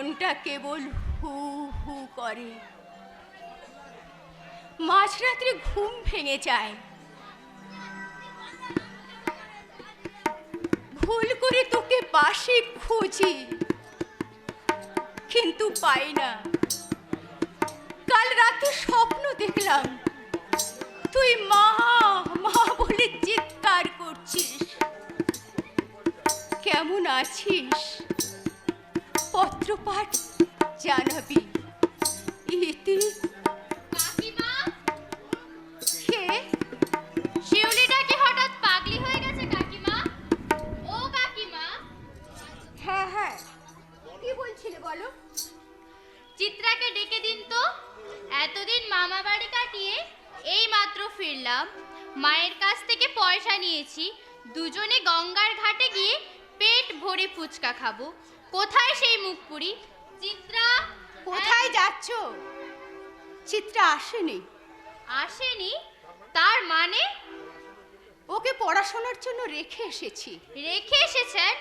মনটা কেবল হু হু করে। মাঝরাত্রে ঘুম ভেঙে যায়, ভুল করে তোকে পাশে খুঁজি, কিন্তু পাই না। কাল রাতে স্বপ্ন দেখলাম তুই মা মা বলে চিৎকার করছিস। কেমন আছিস পত্রপাঠ জানাবি। ইতি। কাকিমা, কে? শিউলিটা কি হঠাৎ পাগলি হয়ে গেছে কাকিমা? ও কাকিমা, হ্যাঁ হ্যাঁ, কি বলছিলে বলো? চিত্রাকে ডেকে দিন তো। এতদিন মামা বাড়ি কাটিয়ে এই মাত্র ফিরলাম। মায়ের কাছ থেকে পয়সা নিয়েছি, দুজনে গঙ্গার ঘাটে গিয়ে পেট ভরে ফুচকা খাবো। কোথায় সেই মুখপুরি? চিত্রা, কোথায় যাচ্ছ? চিত্রা আসেনি। আসেনি? তার মানে? ওকে পড়াশোনার জন্য রেখে এসেছি। রেখে এসেছেন?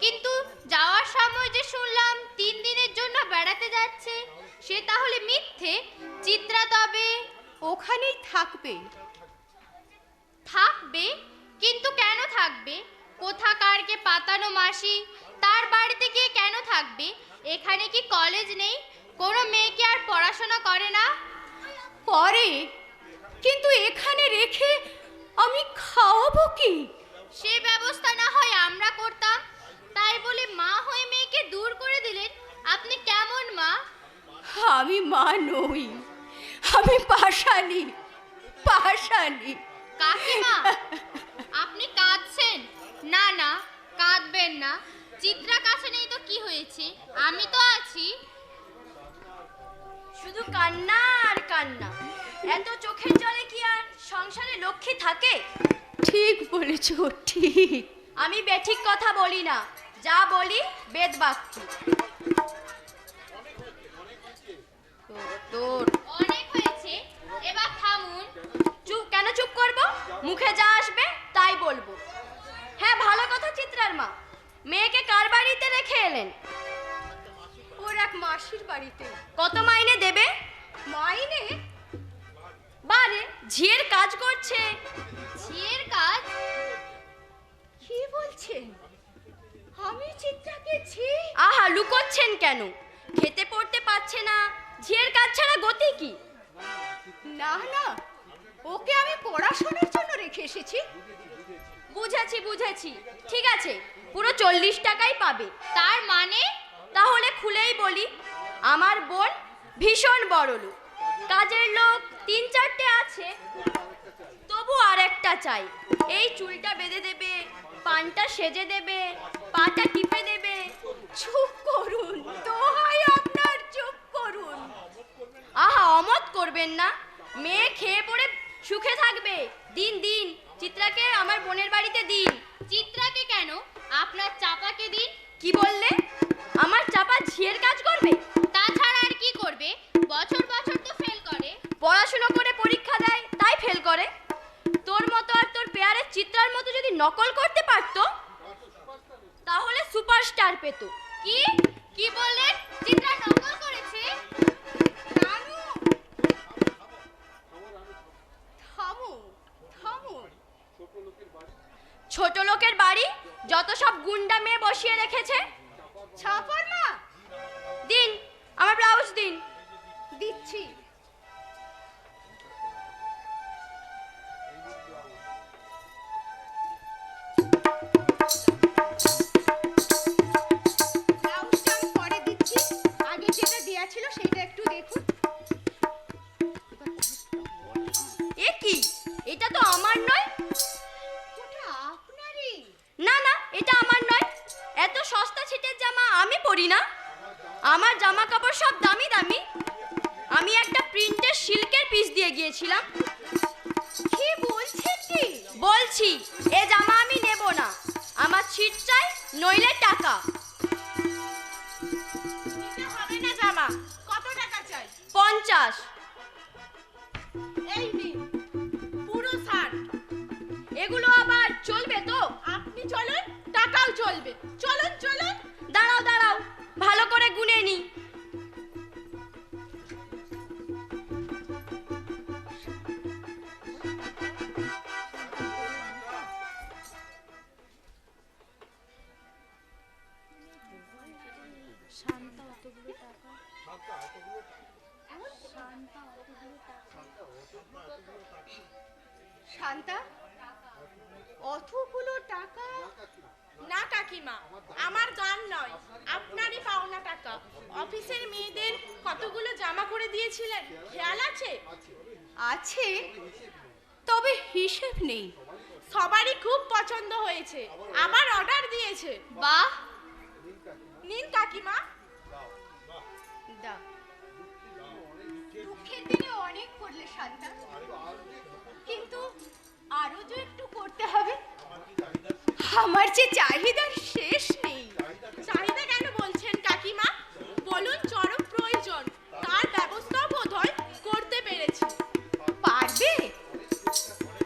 কিন্তু যাওয়ার সময় যে শুনলাম 3 দিনের জন্য বেড়াতে যাচ্ছে, সে তাহলে মিথ্যে? চিত্রা তবে ওখানেই থাকবে। থাকবে? কিন্তু কেন থাকবে? কোথাকারকে পাতানো মাসি, তার বাড়িতে গিয়ে কেন থাকবে? এখানে কি কলেজ নেই? কোনো মেয়ে কি আর পড়াশোনা করে না? করে, কিন্তু এখানে রেখে আমি খাওয়াবো কি? সে ব্যবস্থা না হয় আমরা করতাম। তাই বলে মা হয়ে মেয়েকে দূর করে দিলেন। আপনি কেমন মা? আমি মা নই, আমি পাশানি। পাশানি। কাকিমা, আপনি কাঁদছেন? না না, কাঁদবেন না। চিত্রা কাছে নেই তো কি হয়েছে, আমি তো আছি। শুধু কান্না আর কান্না। এত চোখের জলে কি আর সংসারে লক্ষ্মী থাকে? ঠিক বলেছ, ঠিক। আমি বেঠিক কথা বলি না, যা বলি বেদ বাক্য। তোর অনেক হয়েছে, এবার থামুন। চুপ কেন? চুপ করব? মুখে যা আসবে তাই বলবো। হ্যাঁ, ভালো কথা চিত্রার মা। মেয়েকে কার বাড়িতে রেখে এলেন? ওর এক মাসির বাড়িতে। কত মাইনে দেবে? মাইনে? বারে, ঝিয়ের কাজ করছে। ঝিয়ের কাজ? কি বলছেন? আমি চিত্রাকে ছি? আহা, লুকোচ্ছেন কেন? খেতে পড়তে পাচ্ছে না, ঝিয়ের কাজ ছাড়া গতি কি? না না, ওকে আমি পড়াশোনার জন্য রেখে এসেছি। বুঝেছি বুঝেছি, ঠিক আছে, পুরো 40 টাকাই পাবে। তার মানে? তাহলে খুলেই বলি, আমার বোন ভীষণ বড়লোক, কাজের লোক 3-4টে আছে, তবু আর একটা চাই। এই চুলটা বেঁধে দেবে, পানটা সেজে দেবে, পাটা টিপে দেবে। চুপ করুন, দোহাই আপনার, চুপ করুন। আহা, অমত করবেন না। মেয়ে খেয়ে পড়ে সুখে থাকবে। দিন দিন চিত্রাকে আমার বোনের বাড়িতে দিন। চিত্রাকে কেন, আপনার চাপাকে দিন। কি বললে? আমার চাপা ঝিয়ের কাজ করবে? তাছাড়া আর কি করবে? বছর বছর তো ফেল করে। পড়াশোনা করে পরীক্ষা দেয়, তাই ফেল করে। তোর মতো আর তোর পেয়ারের চিত্রার মতো যদি নকল করতে পারতো, তাহলে সুপারস্টার পেত। কি কি বললেন? চিত্রা নকল করেছে? নানু, থামো থামো। ছোট লোকের বাড়ি যত সব গুন্ডা মেয়ে বসিয়ে রেখেছে। ছাপার মা, দিন, আমার ব্লাউজ দিন। দিচ্ছি। ব্লাউজটা আমি পরে দিচ্ছি, আগে যেটা দেয়া ছিল সেটা একটু দেখুন। এ কি? এটা তো আমার নয়। ওটা আপনারই। না না, এটা আমার নয়। এত সস্তা ছিটের জামা আমি পরি না। আমার জামা কাপড় সব দামি দামি। আমি একটা প্রিন্টের সিল্কের পিস দিয়ে গিয়েছিলাম। কি বলছেন কি? বলছি, এ জামা আমি নেব না। আমার ছিট চাই, নইলে টাকা। নিতে হবে না জামা। কত টাকা চাই? 50। এই নিন, পুরো শার্ট। এগুলো আবার চলবে তো? আপনি চলুন, টাকাও চলবে। চলুন চলুন। দাঁড়াও দাঁড়াও, ভালো করে গুনে নি। শান্তা, অতগুলো টাকা? না কাকিমা, আমার গান নয়, আপনারই পাওনা টাকা। অফিসের মেয়েদের কতগুলো জামা করে দিয়েছিলেন, খেয়াল আছে? আছে, তবে হিসেব নেই। সবারই খুব পছন্দ হয়েছে, আবার অর্ডার দিয়েছে। বাহ, নিন কাকিমা। দাও। দুঃখের দিনে অনেক করলে শান্তা, কিন্তু আরো যে একটু করতে হবে। আমার যে চাহিদার শেষ নেই। চাহিদা কেন বলছেন কাকিমা? বলুন চরম প্রয়োজন, তার ব্যবস্থাও বোধহয় করতে পেরেছি। পারবে?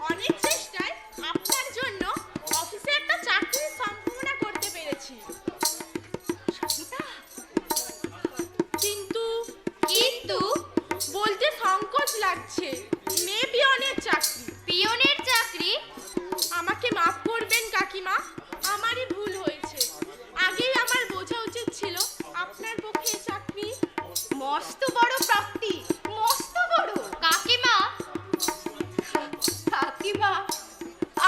অনেক চেষ্টায় আপনার জন্য অফিসে একটা চাকরির সম্ভাবনা করতে পেরেছি। শান্তা, কিন্তু কিন্তু বলতে সংকোচ লাগছে, মেয়ে পিয়নের চাকরি। পিয়নের চাকরি? আমাকে মাফ করবেন কাকিমা, আমারই ভুল হয়েছে। আগেই আমার বোঝা উচিত ছিল আপনার পক্ষে এই চাকরি। মস্ত বড় প্রাপ্তি, মস্ত বড়। কাকিমা, কাকিমা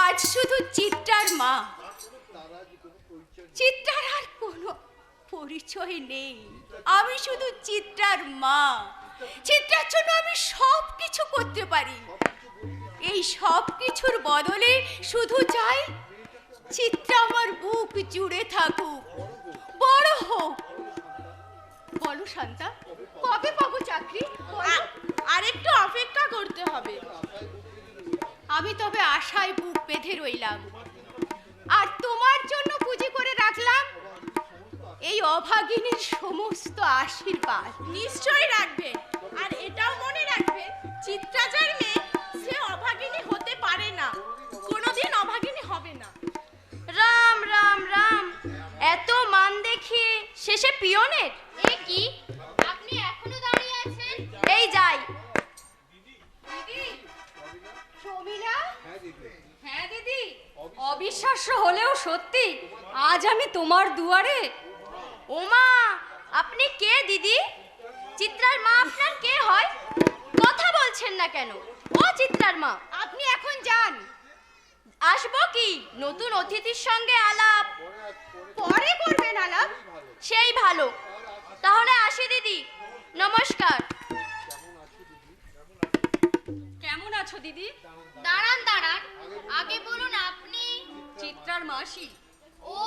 আজ শুধু চিত্রার মা। চিত্রার আর কোনো পরিচয় নেই। আমি শুধু চিত্রার মা। চিত্রার জন্য আমি সব কিছু করতে পারি। এই সব কিছুর বদলে শুধু চাই চিত্রা আমার বুক জুড়ে থাকুক, বড় হোক। বলো শান্তা, কবে পাবো চাকরি? বলো। আর একটু অপেক্ষা করতে হবে। আমি তবে আশায় বুক বেঁধে রইলাম, আর তোমার জন্য পুঁজি করে রাখলাম এই অভাগিনীর সমস্ত আশীর্বাদ। নিশ্চয়ই রাখবেন, আর এটাও মনে রাখবেন, চিত্রাচার মেয়ে সে অভাগিনী হতে পারে না, কোনোদিন অভাগিনী হবে না। রাম রাম রাম, এত মান দেখিয়ে শেষে পিয়নের? এ কি, আপনি এখনো দাঁড়িয়ে আছেন? এই যাই। দিদি, প্রমীলা। হ্যাঁ দিদি, অবিশ্বাস্য হলেও সত্যি, আজ আমি তোমার দুয়ারে। ওমা, আপনি কে দিদি? চিত্রার মা আপনার কে হয়? কথা বলছেন না কেন? ও চিত্রার মা, আপনি এখন যান। আসবো কি? নতুন অতিথির সঙ্গে আলাপ। পরে করবেন আলাপ। সেই ভালো, তাহলে আসি দিদি, নমস্কার। কেমন আছো দিদি? দাঁড়ান দাঁড়ান, আগে বলুন আপনি। চিত্রার মাসি। ও,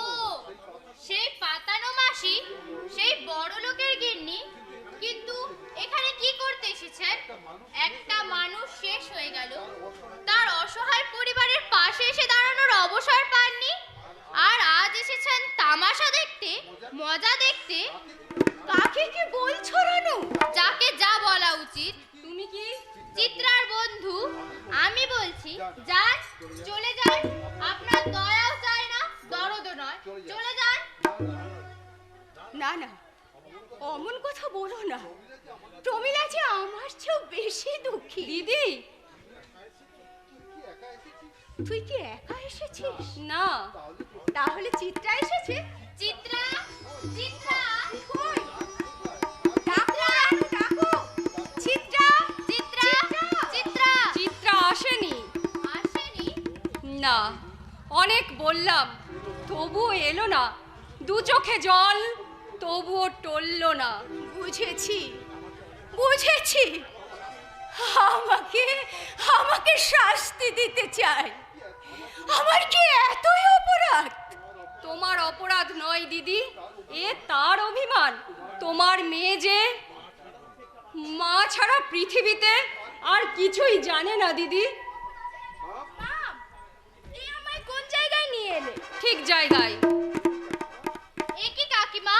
সেই পাতানো মাসি, সেই বড় লোকের গিন্নি। কিন্তু এখানে কি করতে এসেছেন? একটা মানুষ শেষ হয়ে গেল, তার অসহায় পরিবারের পাশে এসে দাঁড়ানোর অবসর পাননি, আর আজ এসেছেন তামাশা দেখতে, মজা দেখতে। কাকে কি বলছো রানু? যাকে যা বলা উচিত। তুমি কি? চিত্রার বন্ধু। আমি বলছি যান, চলে যান। আপনার দয়াও চায় না, দরদও নয়, চলে যান। না না, অমন কথা বলো না। প্রমীলা যে আমার চেয়েও বেশি দুঃখী। দিদি, তুই কি একা এসেছিস? না, তাহলে চিত্রা এসেছে? চিত্রা, চিত্রা, কই? ডাকো রানু, ডাকো। চিত্রা, চিত্রা, চিত্রা। চিত্রা আসেনি। আসেনি? না, অনেক বললাম, তবুও এলো না। দু চোখে জল, তবুও টললো না। বুঝেছি, বুঝেছি। আমাকে আমাকে শাস্তি দিতে চাই। আমার কি এতই অপরাধ? তোমার অপরাধ নয় দিদি, এ তার অভিমান। তোমার মেয়ে যে মা ছাড়া পৃথিবীতে আর কিছুই জানে না দিদি। এই আমায় কোন জায়গায় নিয়ে এলে? ঠিক জায়গায়। এ কি কাকিমা,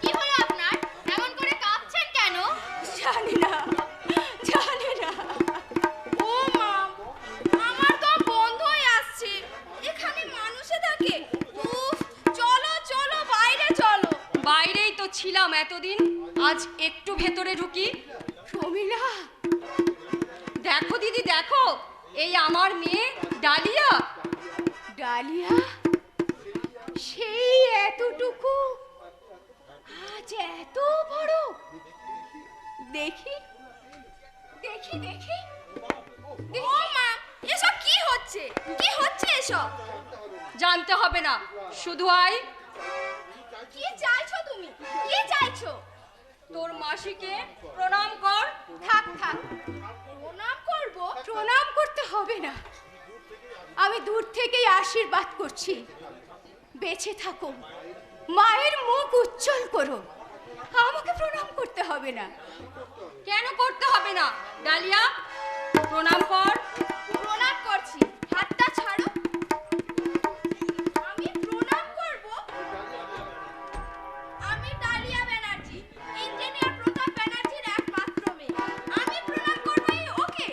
কি হলো আপনার? এমন করে কাঁপছেন কেন? জানি না, জানি না। ও মা, আমার তো বন্ধই আসছে। এখানে মানুষে থাকে? উফ, চলো চলো, বাইরে চলো। বাইরেই তো ছিলাম এতদিন, আজ একটু ভেতরে ঢুকি। প্রমীলা, দেখো দিদি দেখো, এই আমার মেয়ে ডালিয়া। ডালিয়া, সেই এতটুকু আজ এত বড়। দেখি দেখি দেখি। ও মা, এসব কি হচ্ছে? কি হচ্ছে এসব? জানতে হবে না, শুধু আয়। কি চাইছো তুমি? কি চাইছো? তোর মাসিকে প্রণাম কর। থাক থাক, প্রণাম করব? প্রণাম করতে হবে না। আমি দূর থেকেই আশীর্বাদ করছি, বেঁচে থাকো, মায়ের মুখ উজ্জ্বল করো। আমাকে প্রণাম করতে হবে না। কেন করতে হবে না? ডালিয়া, প্রণাম কর। প্রণাম করছি, হাতটা ছাড়ো। আমি প্রণাম করব? আমি ডালিয়া ব্যানার্জি, ইঞ্জিনিয়ার প্রতাপ ব্যানার্জির একমাত্র মেয়ে। আমি প্রণাম করবই ওকে?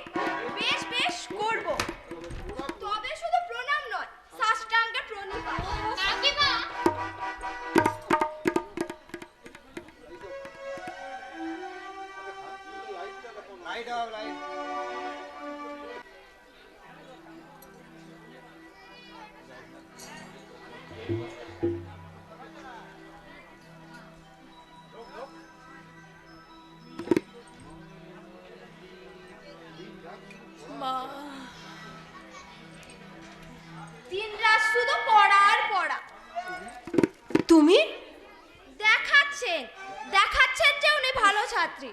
বেশ বেশ করব। তবে শুধু প্রণাম নয়, সাষ্টাঙ্গে প্রণিপাত। কাকিমা, মা, দিনরাত শুধু পড়া আর পড়া। তুমি দেখাচ্ছেন দেখাচ্ছেন যে উনি ভালো ছাত্রী।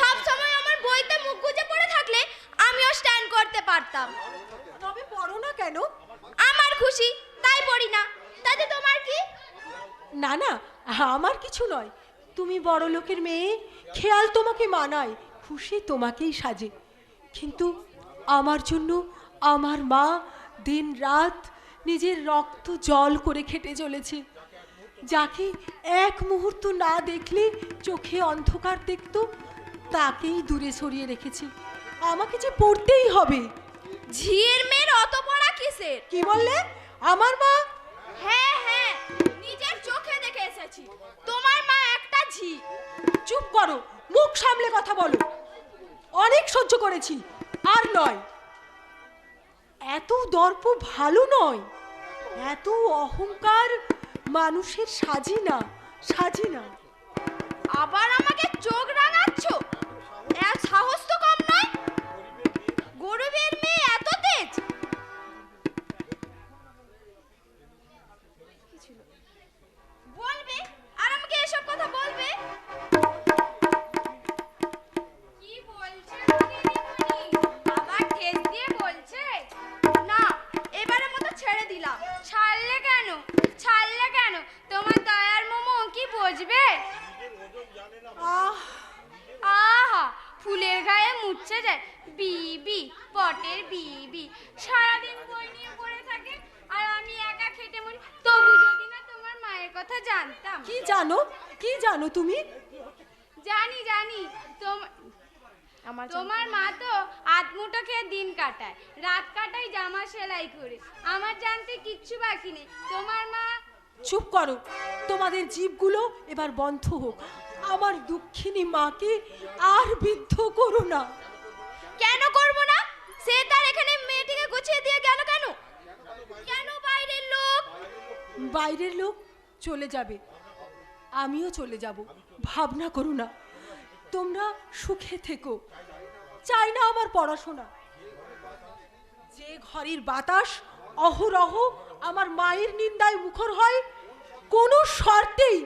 সব সময় আমার বইতে মুখ গুজে পড়ে থাকলে আমিও স্ট্যান্ড করতে পারতাম। তবে পড়ো না কেন? আমার খুশি তাই পড়ি না, তাতে তোমার কি? না না, আমার কিছু নয়। তুমি বড় লোকের মেয়ে, খেয়াল তোমাকে মানায়, খুশি তোমাকেই সাজে। কিন্তু আমার জন্য আমার মা দিন রাত নিজের রক্ত জল করে খেটে চলেছে। যাকে এক মুহূর্ত না দেখলে চোখে অন্ধকার দেখত, তাকেই দূরে সরিয়ে রেখেছে। আমাকে যে পড়তেই হবে। ঝিয়ের মেয়ের অত পড়া কিসের? কি বললে? আমার মা? হ্যাঁ হ্যাঁ, নিজের চোখে দেখে এসেছি। তোমার মা একটা ঝি। চুপ করো, মুখ সামলে কথা বলো। অনেক সহ্য করেছি, আর নয়। এত দর্প ভালো নয়, এত অহংকার মানুষের সাজি না, সাজি না। আবার আমাকে চোখ রাঙাচ্ছ? এর সাহস তো কম নয়। গরিবের মেয়ে এত তেজ? বলবে আর আমাকে এসব কথা বলবে? কি বলছে দিদিমণি? আবার ঠেস দিয়ে বলছে? না, এবারের মতো ছেড়ে দিলাম। ছাড়লে কেন? ছাড়লে কেন? তোমার দয়ার মোমো কি বুঝবে? আহ, আহা, ফুলের গায়ে মুচ্ছে যায় বিবি, পটের বিবি। সারাদিন বই নিয়ে পড়ে থাকে আর আমি একা খেটে মরি। তবু যদি না তোমার মায়ের কথা জানতাম। কি জানো? কি জানো তুমি? জানি জানি, তোমার মা তো আধমুঠো খেয়ে দিন কাটায়, রাত কাটায় জামা সেলাই করে। আমার জানতে কিচ্ছু বাকি নেই। তোমার মা চুপ করো, তোমাদের জিভগুলো এবার বন্ধ হোক। আমার দুঃখিনী মাকে আর বিদ্ধ করো না। কেন করব না? সে তার এখানে মেয়েটিকে গুছিয়ে দিয়ে গেল কেন? কেন বাইরের লোক? বাইরের লোক চলে যাবে, আমিও চলে যাব, ভাবনা করো না। তোমরা সুখে থেকো। চাই না আমার পড়াশোনা। যে ঘরের বাতাস অহরহ আমার মায়ের নিন্দায় মুখর হয়, কোনো শর্তেই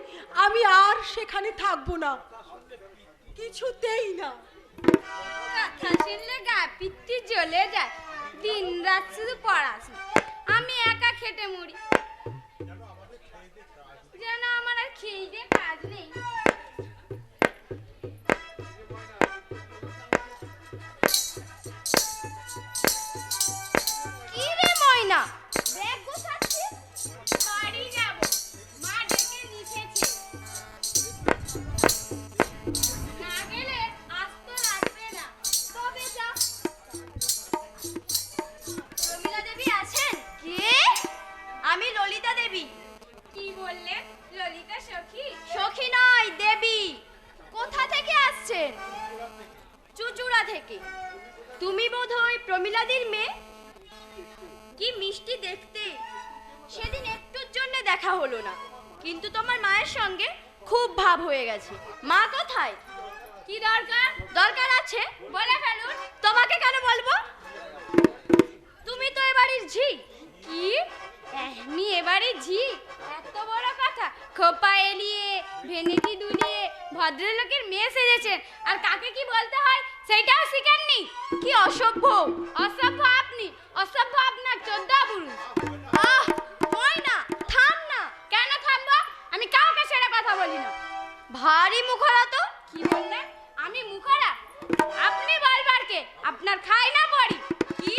আমি আর সেখানে থাকবো না, কিছুতেই না। কথা শুনলে গা পিত্তি জ্বলে যায়। দিন রাত শুধু পড়াশোনা, আমি একা খেটে মরি। যেন আমার আর খেয়ে দিয়ে কাজ নেই। কি রে ময়না, ব্যাগ গোছাচ্ছিস? বাড়ি যাব, মা ডেকে নিষেছে। না গেলে আস্ত রাখবে না। তবে যা। প্রমীলা দেবী আছেন? কে? আমি ললিতা দেবী। কি বললে? ললিতা সখী? সখী নয়, দেবী। কোথা থেকে আসছেন? চুচুড়া থেকে। তুমি বোধহয় প্রমীলাদির মেয়ে। কি মিষ্টি দেখতে। সেদিন একটুর জন্য দেখা হলো না, কিন্তু তোমার মায়ের সঙ্গে খুব ভাব হয়ে গেছে। মা কোথায়? কি দরকার? দরকার আছে, বলে ফেলুন। তোমাকে কেন বলবো? অসভ্য। অসভ্য আপনি, অসভ্য আপনার চোদ্দা পুরুষ। আহ ময়না, থাম না। কেন থামবো? আমি কাউকে ছেড়ে কথা বলি না। ভারী মুখরা তো। কি বললেন? আমি মুখরা? আপনি বলবার কে? আপনার খাই না পড়ি। কি?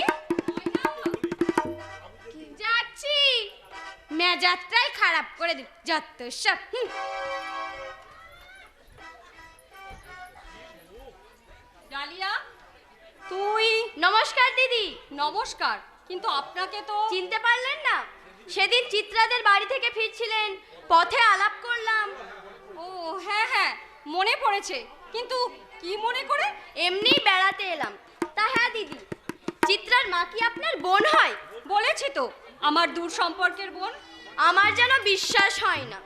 যাচ্ছি, মেজাজটাই খারাপ করে দিল যত সব। ডালিয়া, তুই? নমস্কার দিদি। নমস্কার, কিন্তু আপনাকে তো চিনতে পারলেন না? সেদিন চিত্রাদের বাড়ি থেকে ফিরছিলেন, পথে আলাপ করলাম। ও হ্যাঁ হ্যাঁ, মনে পড়েছে, কিন্তু কি মনে করে? এমনি বেড়াতে এলাম। তা হ্যাঁ দিদি, চিত্রার মা কি আপনার বোন হয়? বলেছি তো, আমার দূর সম্পর্কের বোন। আমার যেন বিশ্বাস হয় না।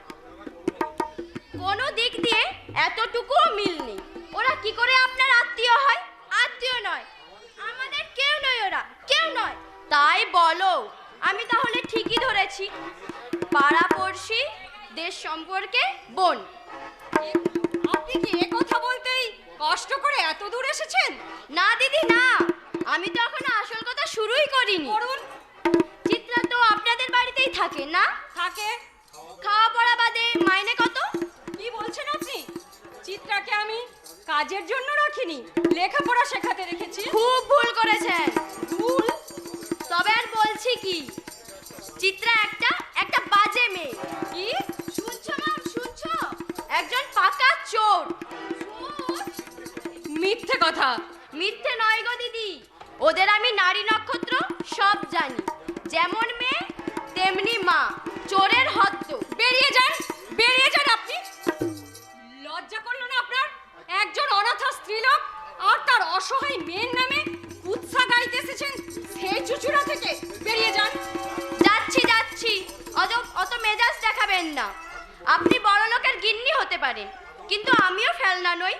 কোনো দিক দিয়ে এতটুকুও মিল নেই। ওরা কি করে আপনার আত্মীয় হয়? আত্মীয় নয়, আমাদের কেউ নয়, ওরা কেউ নয়। তাই বলো, আমি তাহলে ঠিকই ধরেছি। পাড়াপড়শি, দেশ সম্পর্কে বোন। আপনি কি এ কথা বলতেই কষ্ট করে এত দূর এসেছেন? না দিদি না, আমি তো এখনো আসল কথা শুরুই করিনি। করুন। চিত্রা তো আপনাদের বাড়িতেই থাকে না? থাকে। খাওয়া পড়া বাদে মাইনে কত? কি বলছেন আপনি? চিত্রাকে আমি কাজের জন্য রাখিনি, লেখাপড়া শেখাতে রেখেছি। খুব ভুল করেছেন। ভুল? তবে আর বলছি কি, চিত্রা একটা বাজে মেয়ে। কি? শুনছো মা, শুনছো? একজন পাকা চোর। মিথ্যে কথা। মিথ্যে নয় গো দিদি, ওদের আমি নারী নক্ষত্র সব জানি। যেমন মেয়ে তেমনি মা, চোরের হদ্দ। বেরিয়ে যান, বেরিয়ে যান আপনি। লজ্জা করলো না আপনার? একজন অনাথা স্ত্রীলোক আর তার অসহায় মেয়ের নামে কুৎসা গাইতে এসেছেন সেই চুচুড়া থেকে। বেরিয়ে যান। যাচ্ছি যাচ্ছি, অত মেজাজ দেখাবেন না। আপনি বড় লোকের গিন্নি হতে পারেন, কিন্তু আমিও ফেলনা নই।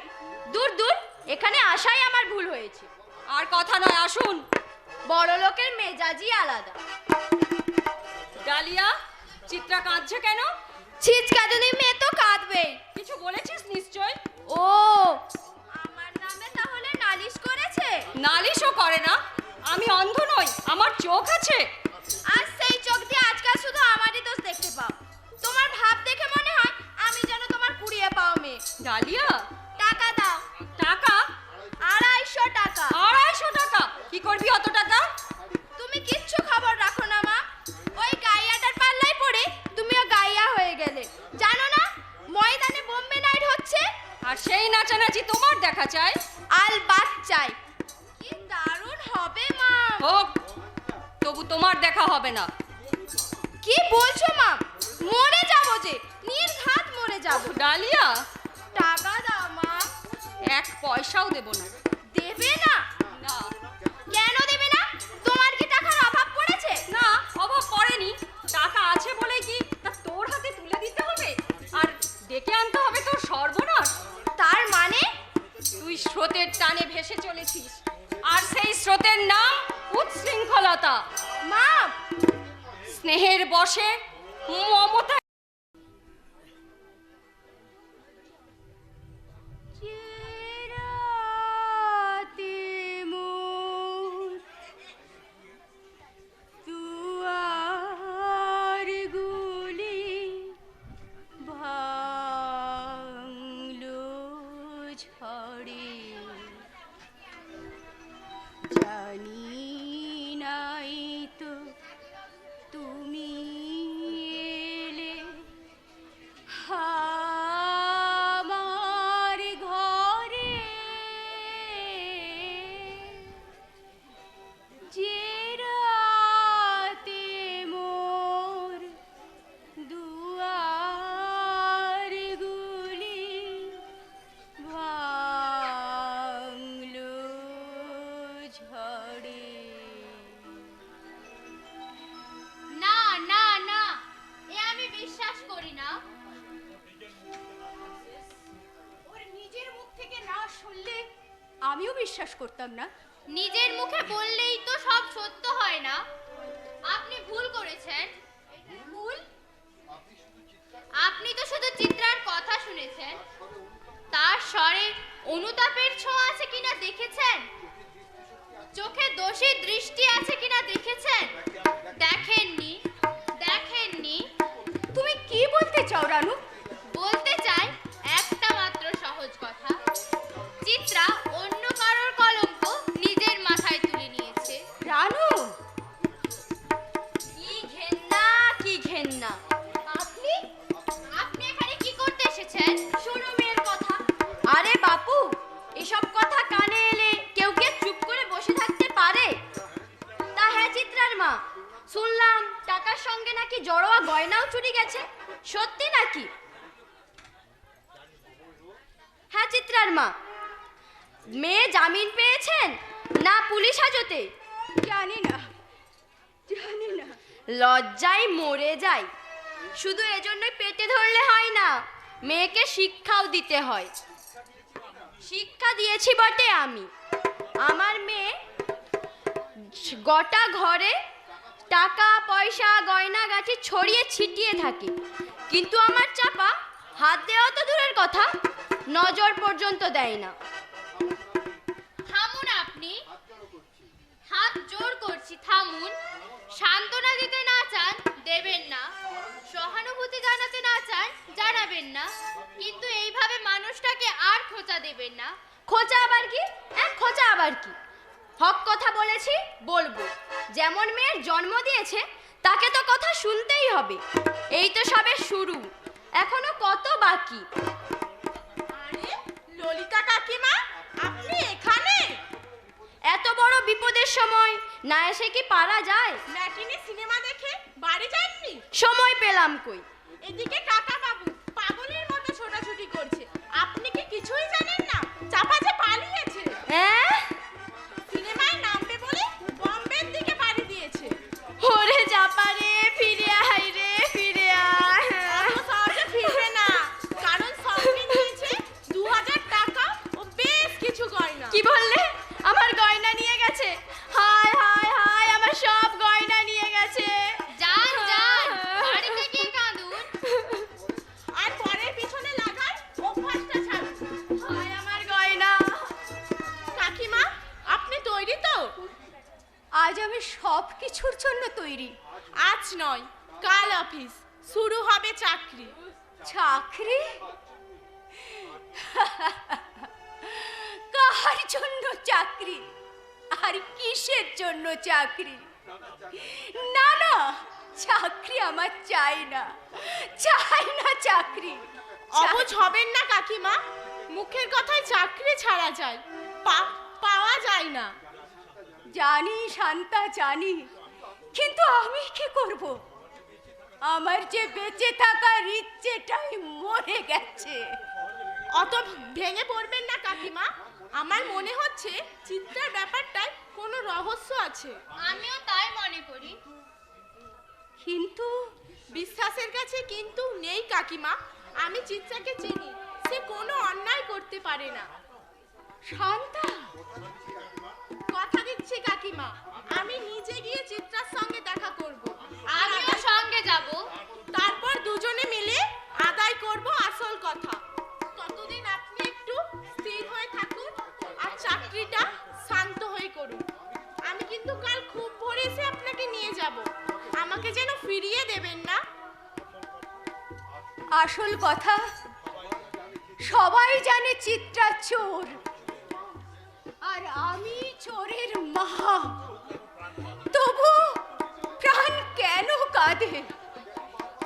দূর দূর, এখানে আসাই আমার ভুল হয়েছে। আর কথা নয়, আসুন। বড় লোকের মেজাজই আলাদা। ডালিয়া, চিত্রা কাঁদছে কেন? ছিচকাদুনি মেয়ে তো কাঁদবেই। কিছু বলেছিস নিশ্চয়? ও, আমার নামে তাহলে নালিশ করেছে? নালিশও করে না। আমি অন্ধ নই, আমার চোখ আছে। আর সেই চোখ দিয়ে আজকাল শুধু আমারই দোষ দেখতে পাও। তোমার ভাব দেখে মনে হয় আমি যেন তোমার কুড়িয়ে পাও মেয়ে। ডালিয়া, টাকা দাও। টাকা? 250 টাকা। 250 টাকা? কি করবি অত টাকা? তুমি কিচ্ছু খবর রাখো না মা। ওই গাইয়াটার পাল্লায় পড়ে তুমিও গাইয়া হয়ে গেলে। জানো না ময়দানে বোম্বে নাইট হচ্ছে? আর সেই নাচানাচি তোমার দেখা চাই? আল বাচ্চাই কি দারুণ হবে মা। হোক, তবু তোমার দেখা হবে না। কি বলছো মা? মরে যাবো যে, নির্ঘাত মরে যাবো। ডালিয়া, টাকা দাও মা। 1 পয়সাও দেব না। দেবে না? না। কেন দেবে না? তোমার কি টাকার অভাব পড়েছে? না, অভাব পড়েনি। টাকা আছে বলে কি তা তোর হাতে তুলে দিতে হবে আর ডেকে আনতে হবে তোর সর্বনাশ? তার মানে? তুই স্রোতের টানে ভেসে চলেছিস, আর সেই স্রোতের নাম উচ্ছৃঙ্খলতা। মা, স্নেহের বশে মমতা চেরাতে মোর দুয়ারগুলি ভাঙলো ঝড়ে, জানি নাই তো তুমি এলে আমার ঘরে। যে রাতে মোর দুয়ারগুলি ভাঙলো ঝড়ে। না না না, এ আমি বিশ্বাস করি না। ওর নিজের মুখ থেকে না শুনলে আমিও বিশ্বাস করতাম না। নিজের মুখে বললেই তো সব সত্য হয় না। আপনি ভুল করেছেন। ভুল? আপনি তো শুধু চিত্রার কথা শুনেছেন, তার স্বরে অনুতাপের ছোঁয়া আছে কিনা দেখেছেন? শশীর দৃষ্টি আছে কিনা দেখেছেন? দেখেননি? দেখেননি? তুমি কি বলতে চাও রানু? বলতে চাই একটা মাত্র সহজ কথা, চিত্রা অন্য কারোর কলঙ্ক নিজের মাথায় তুলে নিয়েছে। রানু, কি ঘেন্না, কি ঘেন্না! আপনি আপনি এখানে কি করতে এসেছেন? শোনো মেয়ের কথা। আরে বাপু, এসব কথা কানে এলে কেউ কি চুপ করে বসে থাকতে পারে? তা হ্যাঁ চিত্রার মা, শুনলাম টাকার সঙ্গে নাকি জড়োয়া গয়নাও চুরি গেছে, সত্যি নাকি? হ্যাঁ চিত্রার মা, মেয়ে জামিন পেয়েছেন না পুলিশ হাজতে? জানি না, জানি না। লজ্জায় মরে যাই। শুধু এজন্যই পেটে ধরলে হয় না, মেয়েকে শিক্ষাও দিতে হয়। শিক্ষা দিয়েছি বটে আমি। আমার মেয়ে গোটা ঘরে টাকা পয়সা গয়না গাছি ছড়িয়ে ছিটিয়ে থাকে, কিন্তু আমার চাপা হাত দেওয়া তো দূরের কথা, নজর পর্যন্ত দেয় না। থামুন আপনি, হাত জোর করছি থামুন। সান্ত্বনা দিতে না চান দেবেন না, সহানুভূতি জানাতে না চান জানাবেন না, কিন্তু এইভাবে মানুষটাকে আর খোঁচা দেবেন না। খোঁচা আবার কি? খোঁচা আবার কি? হক কথা বলেছি, বলবো। যেমন মেয়ের জন্ম দিয়েছে তাকে তো কথা শুনতেই হবে। এই তো সবে শুরু, এখনো কত বাকি। আরে ললিতা কাকিমা, আপনি এখানে? এত বড় বিপদের সময় না এসে কি পারা যায়? ম্যাটিনি সিনেমা দেখে বাড়ি যাননি? সময় পেলাম কই। এদিকে কাকা বাবু পাগলের মতো ছোটাছুটি করছে, আপনি কি কিছুই জানেন না? চাপা যে পালিয়েছে, হ্যাঁ? সিনেমায় নামবে বলে বম্বের দিকে পাড়ি দিয়েছে। ওরে চাপারে, ফিরে আয় রে, ফিরে আয়। অত সহজে ফিরবে না, কারণ সঙ্গে নিয়েছে 2000 টাকা ও বেশ কিছু গয়না। কি বললে? আমার গয়না নিয়ে গেছে? হায় হায় হায়, আমার সব গয়না নিয়ে গেছে। যান যান, বাড়িতে গিয়ে কাঁদুন। আর পরের পিছনে লাগার অভ্যাসটা ছাড়ুন। হায় আমার গয়না। কাকিমা, আপনি তৈরি তো? আজ আমি সব কিছুর জন্য তৈরি। আজ নয়, কাল অফিস শুরু হবে চাকরি। চাকরি? কার জন্য চাকরি আর কিসের জন্য চাকরি? না না, চাকরি আমার চাই না, চাই না চাকরি। অবুঝ হবেন না কাকিমা, মুখের কথায় চাকরি ছাড়া যায়, পাওয়া যায় না। জানি শান্তা, জানি, কিন্তু আমি কি করব? আমার যে বেঁচে থাকার ইচ্ছেটাই মরে গেছে। অত ভেঙে পড়বেন না কাকিমা, আমার মনে হচ্ছে চিত্রার ব্যাপারটায় কোনো রহস্য আছে। আমিও তাই মনে করি। কিন্তু বিশ্বাসের কাছে কিন্তু নেই কাকিমা, আমি চিত্রাকে চিনি, সে কোনো অন্যায় করতে পারে না। শান্তা, কথা দিচ্ছি কাকিমা, আমি নিজে গিয়ে চিত্রার সঙ্গে দেখা করব, আর আমিও সঙ্গে যাব। তারপর দুজনে মিলে আদায় করব আসল কথা। ততদিন আপনি একটু স্থির হয়ে থাকুন আর চাকরিটা শান্ত হয়ে করুন। আমি কিন্তু কাল খুব ভোরে এসে আপনাকে নিয়ে যাব, আমাকে যেন ফিরিয়ে দেবেন না। আসল কথা সবাই জানে চিত্রা চোর, আর আমি চোরের মা। তবু প্রাণ কেন কাঁদে?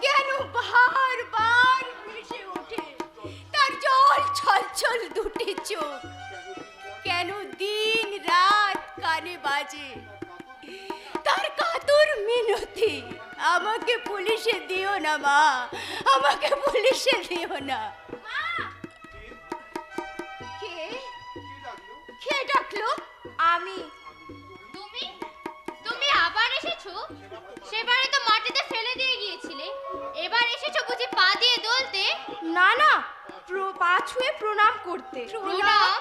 কেন বারবার ভেসে ওঠে তার জল ছলছল দুটি চোখ? কেন দিন রাত কানে বাজে তার কাতর মিনতি? আমাকে পুলিশে দিও না মা, আমাকে পুলিশে দিও না। কে কে ডাকলো? আমি। তুমি তুমি আবার এসেছো? সেবারে তো মাটিতে ফেলে দিয়ে গিয়েছিলে, এবার এসেছো বুঝি পা দিয়ে দোলতে? না না, পা ছুঁয়ে প্রণাম করতে। প্রণাম?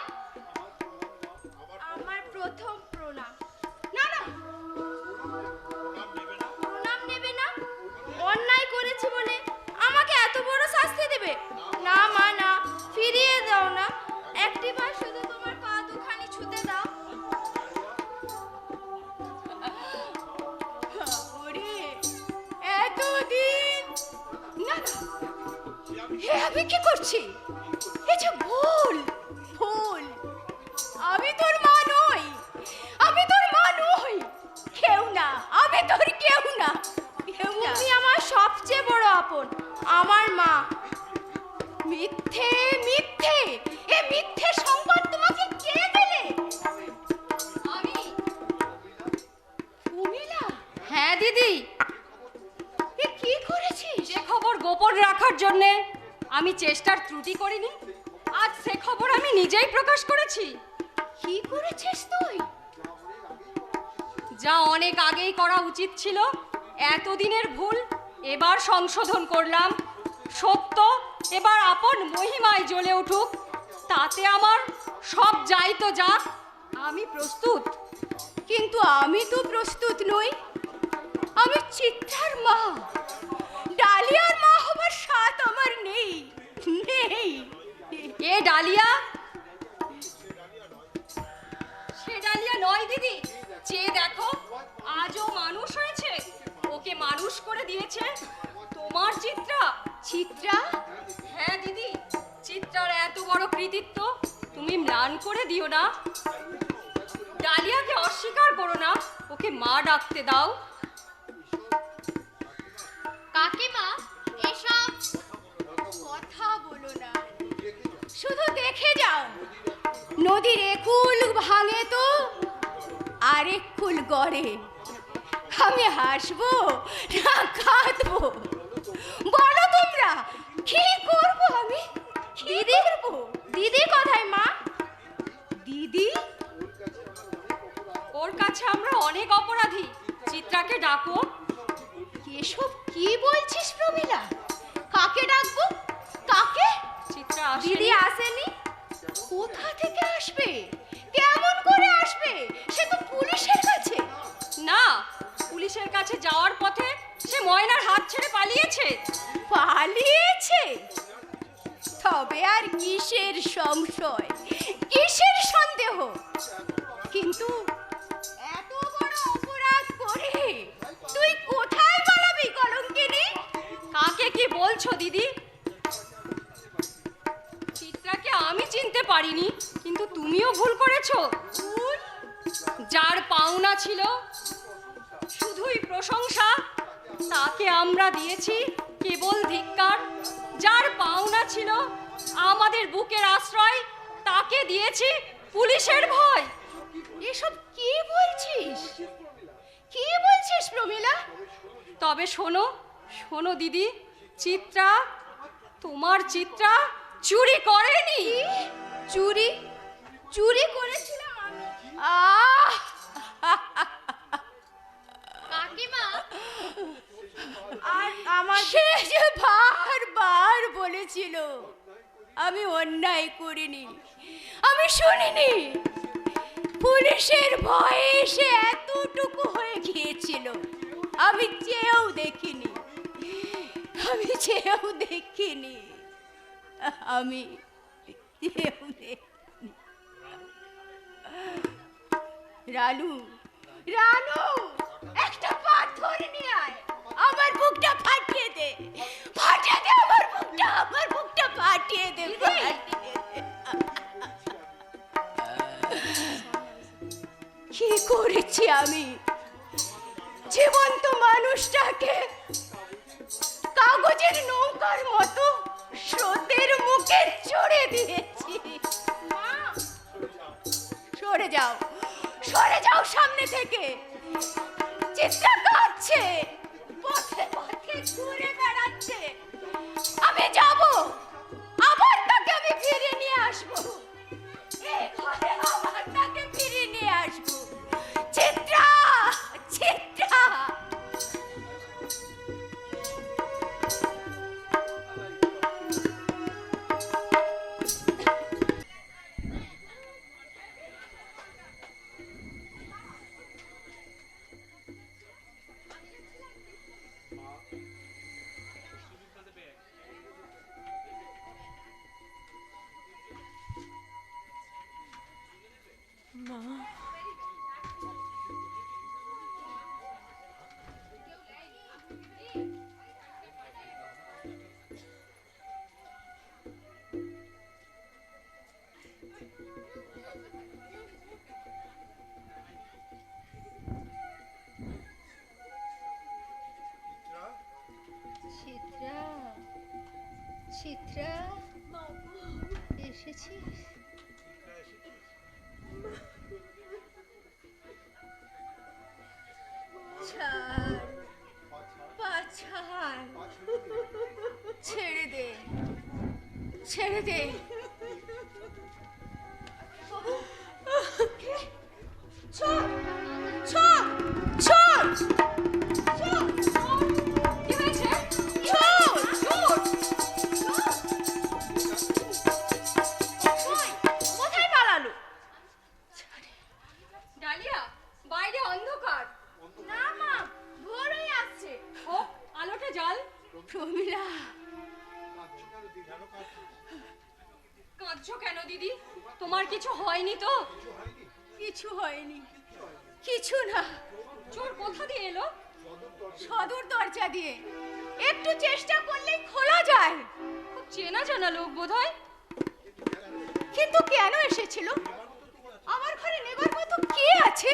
আমার প্রথম প্রণাম। না না, প্রণাম নেবে না? অন্যায় করেছি বলে আমাকে এত বড় শাস্তি দেবে? না মা না, ফিরিয়ে দাও না, একটিবার শুধু তোমার পা দুখানি ছুঁতে দাও। আমি কি করছি? এই যে ভুল, ভুল। আমি তোর মা নই, আমি তোর মা নই। কেউ না, আমি তোর কেউ না, কেউ না। তুমি আমার সবচেয়ে বড় আপন, আমার মা। মিথ্যে, মিথ্যে। এ মিথ্যে সংবাদ তোমাকে কে দিলে? আমি। উমিলা, হ্যাঁ দিদি, এ কি করেছিস? যে খবর গোপন রাখার জন্যে আমি চেষ্টার ত্রুটি করিনি, আজ সে খবর আমি নিজেই প্রকাশ করেছি। কি করেছিস তুই? যা অনেক আগেই করা উচিত ছিল, এতদিনের ভুল এবার সংশোধন করলাম। সত্য এবার আপন মহিমায় জ্বলে উঠুক, তাতে আমার সব যাই তো যাক, আমি প্রস্তুত। কিন্তু আমি তো প্রস্তুত নই। আমি চিত্রার মা, ডালিয়ার মা হবার সাথ আমার নেই, নেই। এ ডালিয়া? সে ডালিয়া নয় দিদি, চেয়ে দেখো আজও মানুষ হয়েছে। ওকে মানুষ করে দিয়েছে তোমার চিত্রা। চিত্রা? হ্যাঁ দিদি, চিত্রার এত বড় কৃতিত্ব তুমি ম্লান করে দিও না। ডালিয়াকে অস্বীকার করো না, ওকে মা ডাকতে দাও। কাকিমা, এসব কথা বলো না, শুধু দেখে যাও। নদীর একুল ভাঙে তো আরেক কুল গড়ে। আমি হাসবো না কাঁদবো? বলো তোমরা, কি করবো আমি? দিদি, দিদি কোথায় মা? দিদি? ওর কাছে আমরা অনেক অপরাধী, চিত্রাকে ডাকো। এসব কি বলছিস প্রমিলা? কাকে ডাকবো? কাকে? চিত্রা দিদি আসেনি। আসেনি? কোথা থেকে আসবে? কেমন করে আসবে? সে তো পুলিশের কাছে। না, পুলিশের কাছে যাওয়ার পথে সে ময়নার হাত ছেড়ে পালিয়েছে। পালিয়েছে? তবে আর কিসের সংশয়, কিসের সন্দেহ? কিন্তু এত বড় অপরাধ করে তুই কোথায় পালাবি কলঙ্কিনী? কাকে কি বলছো দিদি? চিত্রাকে আমি চিনতে পারিনি, কিন্তু তুমিও ভুল করেছো। ভুল? যার পাওনা ছিল শুধুই প্রশংসা, তাকে আমরা দিয়েছি কেবল ধিক্কার। যার পাওনা ছিল আমাদের বুকের আশ্রয়, তাকে দিয়েছি পুলিশের ভয়। এসব কি বলছিস? কি বলছিস প্রমিলা? তবে শোনো, শোনো দিদি, চিত্রা, তোমার চিত্রা চুরি করেনি। চুরি? চুরি করেছিলাম আমি? আহ! কাকিমা, আর আমার সে যে বারবার বলেছিল আমি অন্যায় করিনি, আমি শুনিনি। পুলিশের ভয়ে সে এতটুকু হয়ে গিয়েছিল, আমি চেয়েও দেখিনি, আমি চেয়েও দেখিনি, আমি চেয়েও দেখিনি। রানু, রানু, একটা পাথর নিয়ে আয়, আমার বুকটা ফাটিয়ে দে, ফাটিয়ে দে আমার বুকটা, আমার বুকটা ফাটিয়ে দে, ফাটিয়ে দে। কি করেছি আমি? জীবন্ত মানুষটাকে কাগজের নৌকার মতো স্রোতের মুখে চড়ে দিয়েছি। মা, সরে যাও, সরে যাও সামনে থেকে। চিৎকার কাঁদছে, পথে পথে ঘুরে বেড়াচ্ছে। আমি যাব, আবার তাকে আমি ফিরে নিয়ে আসবো। এই ঘরে আবার তাকে ফিরে নিয়ে আসবো। চিত্রা, চিত্রা। এসেছিস? ছাড়, পা ছাড়। ছেড়ে দে, ছেড়ে দে। বাবু, কে? চোর, চোর, চোর, চোর, কি হয়েছে? চোর, চোর! কোথায় পালালো? ডালিয়া, বাইরে অন্ধকার। না মা, ভোর হয়ে আসছে। ও, আলোটা জ্বাল। প্রমীলা, কাঁদছো কেন দিদি? তোমার কিছু হয়নি তো? কিছু হয়নি, কিছু না। চোর কোথা দিয়ে এলো? সদর দরজা দিয়ে। একটু চেষ্টা করলেই খোলা যায়। খুব চেনা জানা লোক বোধহয়। কিন্তু কেন এসেছিল? আমার ঘরে নেবার মতো কে আছে?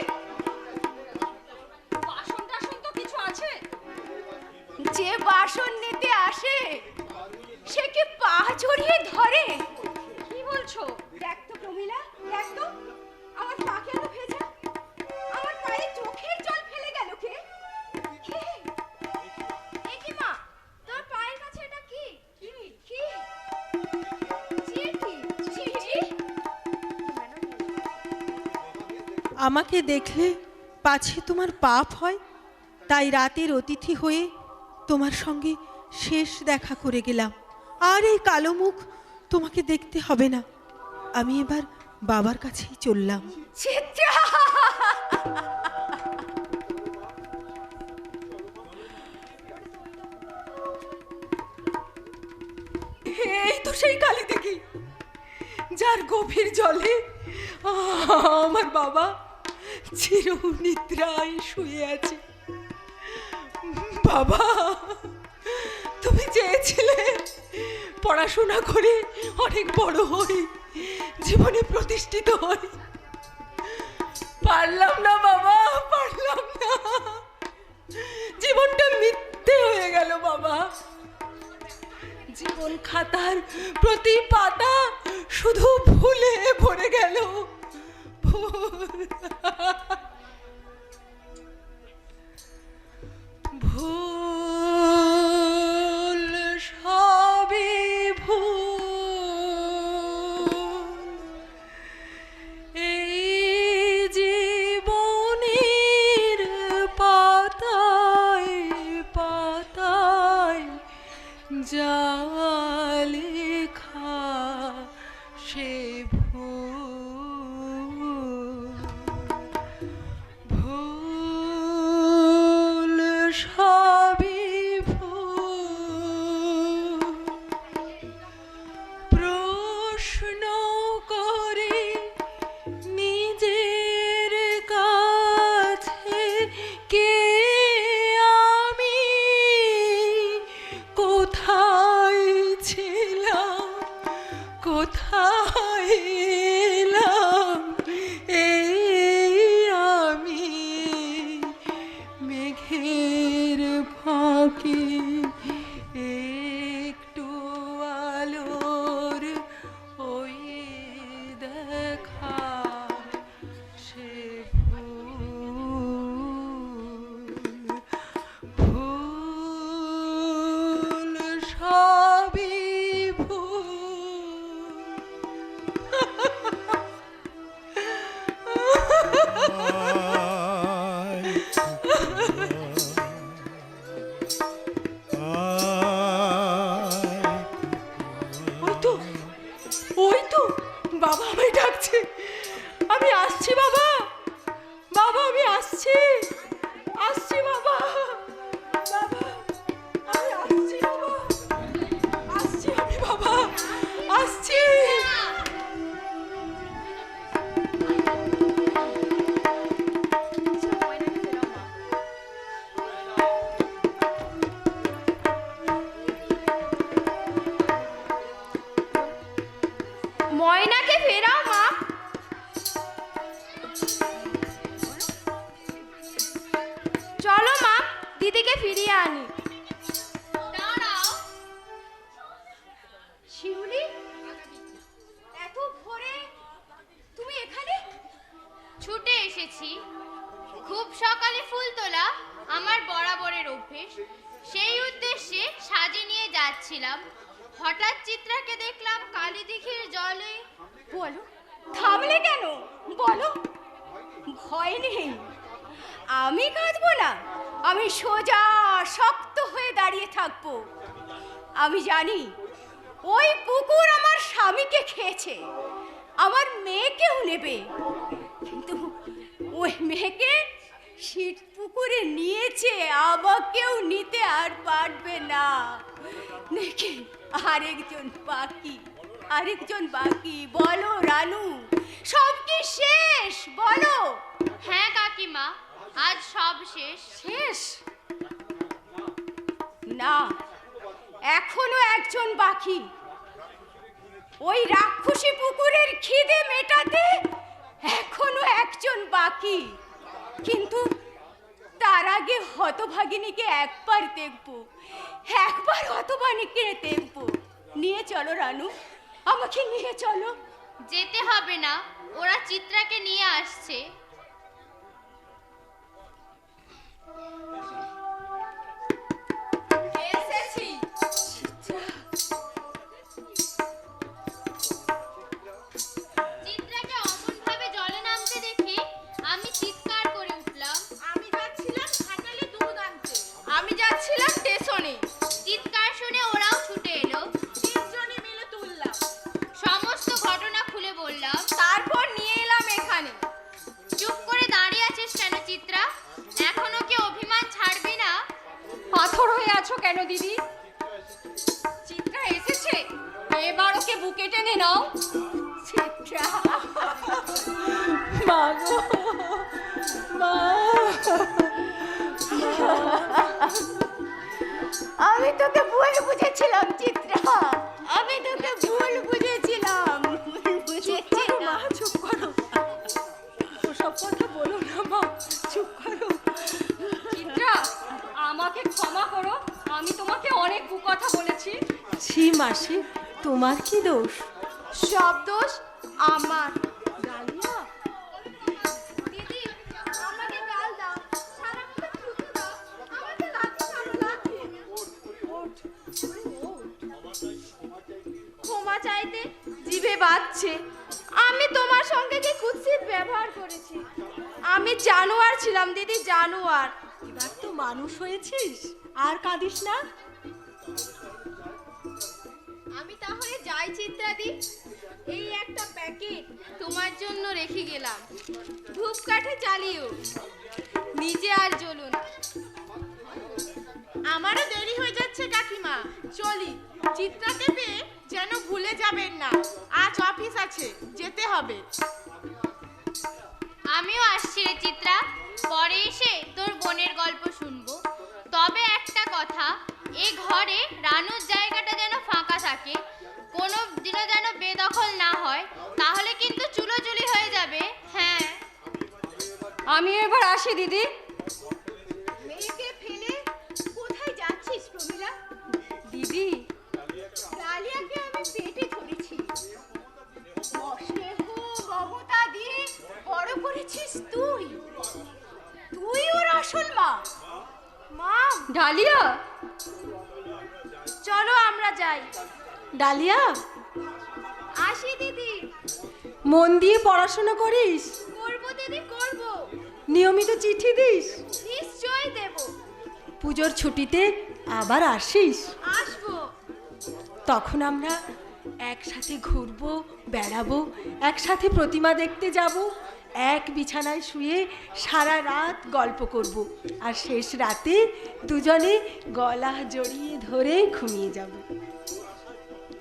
বাসন টাসন তো কিছু আছে? যে বাসন নিতে আসে সে কি পা জড়িয়ে ধরে? কি বলছো? দেখ তো প্রমীলা, দেখ তো আমার পা কেন ভেজা? আমার পায়ে চোখের জল ফেলে গেল কে? কে? এ কি মা, তোর পায়ের কাছে এটা কি? কি? কি? চিঠি। চিঠি? আমাকে দেখলে পাছে তোমার পাপ হয়, তাই রাতের অতিথি হয়ে তোমার সঙ্গে শেষ দেখা করে গেলাম। আর এই কালো মুখ তোমাকে দেখতে হবে না। আমি এবার বাবার কাছেই চললাম। চিত্রা! এই তো সেই কালী দেখি, যার গভীর জলে আমার বাবা চিরনিদ্রায় শুয়ে আছে। বাবা, তুমি চেয়েছিলে পড়াশোনা করে অনেক বড় হই, জীবনে প্রতিষ্ঠিত হই। পারলাম না বাবা, পারলাম না। জীবনটা মিথ্যে হয়ে গেল বাবা। জীবন খাতার প্রতি পাতা শুধু ভুলে ভরে গেল। ভুল, সবই ভুল। এই জীবনের পাতায় পাতায় যা লেখা সে ভুল। ভুল, সবই ভুল। প্রশ্ন করে নিজের কাছে কে আমি, কোথায় ছিলাম, কোথায় এলাম এই আমি। মেঘের ফাঁকে একটু আলোর ওই দেখা সে ভুল। ভুল, সবই ওই তো, ওই তো বাবা আমায় ডাকছে। আমি আসছি বাবা, বাবা আমি আসছি, আসছি বাবা, বাবা আমি আসছি বাবা, আসছি আমি বাবা, আসছি। ময়নাকে ফেরাও মা। চলো মা, দিদিকে ফিরিয়ে আনি। দাঁড়াও। শিউলি, এত খুব সকালে ফুল তোলা আমার বরাবরের অভ্যেস। সেই উদ্দেশ্যে সাজি নিয়ে যাচ্ছিলাম, হঠাৎ চিত্রাকে দেখলাম কালীদিঘির জলে। বলো, থামলে কেন? বলো। ভয় নেই, আমি কাঁদবো না। আমি সোজা শক্ত হয়ে দাঁড়িয়ে থাকবো। আমি জানি ওই পুকুর আমার স্বামীকে খেয়েছে, আমার মেয়েকেও নেবে, কিন্তু ওই মেয়েকে শীত পুকুরে নিয়েছে, আমাকেও নিতে আর পারবে না। দেখি আরেকজন বাকি। বলো রানু, সব কি শেষ? বলো। হ্যাঁ কাকিমা, আজ সব শেষ। শেষ? না, এখনো একজন বাকি। ওই রাক্ষসী পুকুরের খিদে মেটাতে এখনো একজন বাকি, কিন্তু তার আগে হতভাগিনীকে একবার দেখবো, একবার হতভাগিনীকে দেখবো। নিয়ে চলো রানু, আমাকে নিয়ে চলো। যেতে হবে না, ওরা চিত্রাকে নিয়ে আসছে। এসেছি। চিত্রাকে অমনভাবে জলে নামতে দেখে আমি চিৎকার করে উঠলাম। আমি যাচ্ছিলাম ঘাটালে দুধ আনতে। আমি যাচ্ছিলাম স্টেশনে। চিৎকার শুনে ওরাও ছুটে এলো। তিনজনে মিলে তুললাম। সমস্ত ঘটনা খুলে বললাম। তারপর নিয়ে এলাম এখানে। চুপ করে দাঁড়িয়ে আছিস কেন চিত্রা? এখনো কি অভিমান ছাড়বি না? পাথর হয়ে আছো কেন দিদি? চিত্রা এসেছে, এবার ওকে বুকে টেনে নাও। চিত্রা, মা গো, মা। আমি তোকে ভুল বুঝেছিলাম চিত্রা, আমি তোকে ভুল বুঝেছিলাম। মা চুপ করো, ওসব কথা বলো না মা, চুপ করো। চিত্রা, আমাকে ক্ষমা করো, আমি তোমাকে অনেক কুকথা বলেছি। ছি মাসি, তোমার কি দোষ? সব দোষ আমার। ডালিয়া, দিদি, আমাকে গাল দাও, সারাক্ষণ থুতু দাও, আমাকে লাথি মারো, লাথি। ক্ষমা চাইতে জিভে বাজছে। আমি তোমার সঙ্গে কি কুৎসিত ব্যবহার করেছি? আমি জানোয়ার ছিলাম দিদি, জানোয়ার। এবার তো মানুষ হয়েছিস, আর কাঁদিস না। আমি তাহলে যাই চিত্রাদি, এই একটা প্যাকেট তোমার জন্য রেখে গেলাম। ধূপকাঠে জ্বালিও, নিজে আর জ্বলো না। আমারও দেরি হয়ে যাচ্ছে কাকিমা, চলি। চিত্রাকে পেয়ে যেন ভুলে যাবেন না, আজ অফিস আছে, যেতে হবে। আমিও আসছি রে চিত্রা, পরে এসে তোর বোনের গল্প শুনবো। তবে একটা কথা, এ ঘরে রানুর জায়গাটা যেন ফাঁকা থাকে, কোনো দিনও যেন বেদখল না হয়, তাহলে কিন্তু চুলোচুলি হয়ে যাবে। হ্যাঁ, আমি এবার আসি দিদি। মেয়েকে ফেলে কোথায় যাচ্ছিস প্রমীলা? দিদি, ডালিয়াকে আমি পেটে ধরেছি, স্নেহ মমতা দিয়ে বড় করেছিস তুই, তুই ওর আসল মা। মা, ডালিয়া, চলো আমরা যাই। ডালিয়া, আসি দিদি। মন দিয়ে পড়াশোনা করিস, করবো দিদি, করবো, নিয়মিত চিঠি দিস, নিশ্চয়ই দেব। পুজোর ছুটিতে আবার আসিস, আসবো। তখন আমরা একসাথে ঘুরবো, বেড়াবো, একসাথে প্রতিমা দেখতে যাব, এক বিছানায় শুয়ে সারা রাত গল্প করব, আর শেষ রাতে দুজনে গলা জড়িয়ে ধরে ঘুমিয়ে যাব।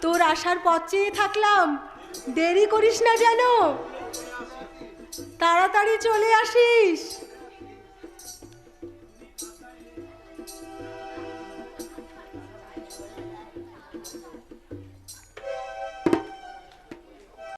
তোর আসার পথ চেয়ে থাকলাম, দেরি করিস না যেন, তাড়াতাড়ি চলে আসিস।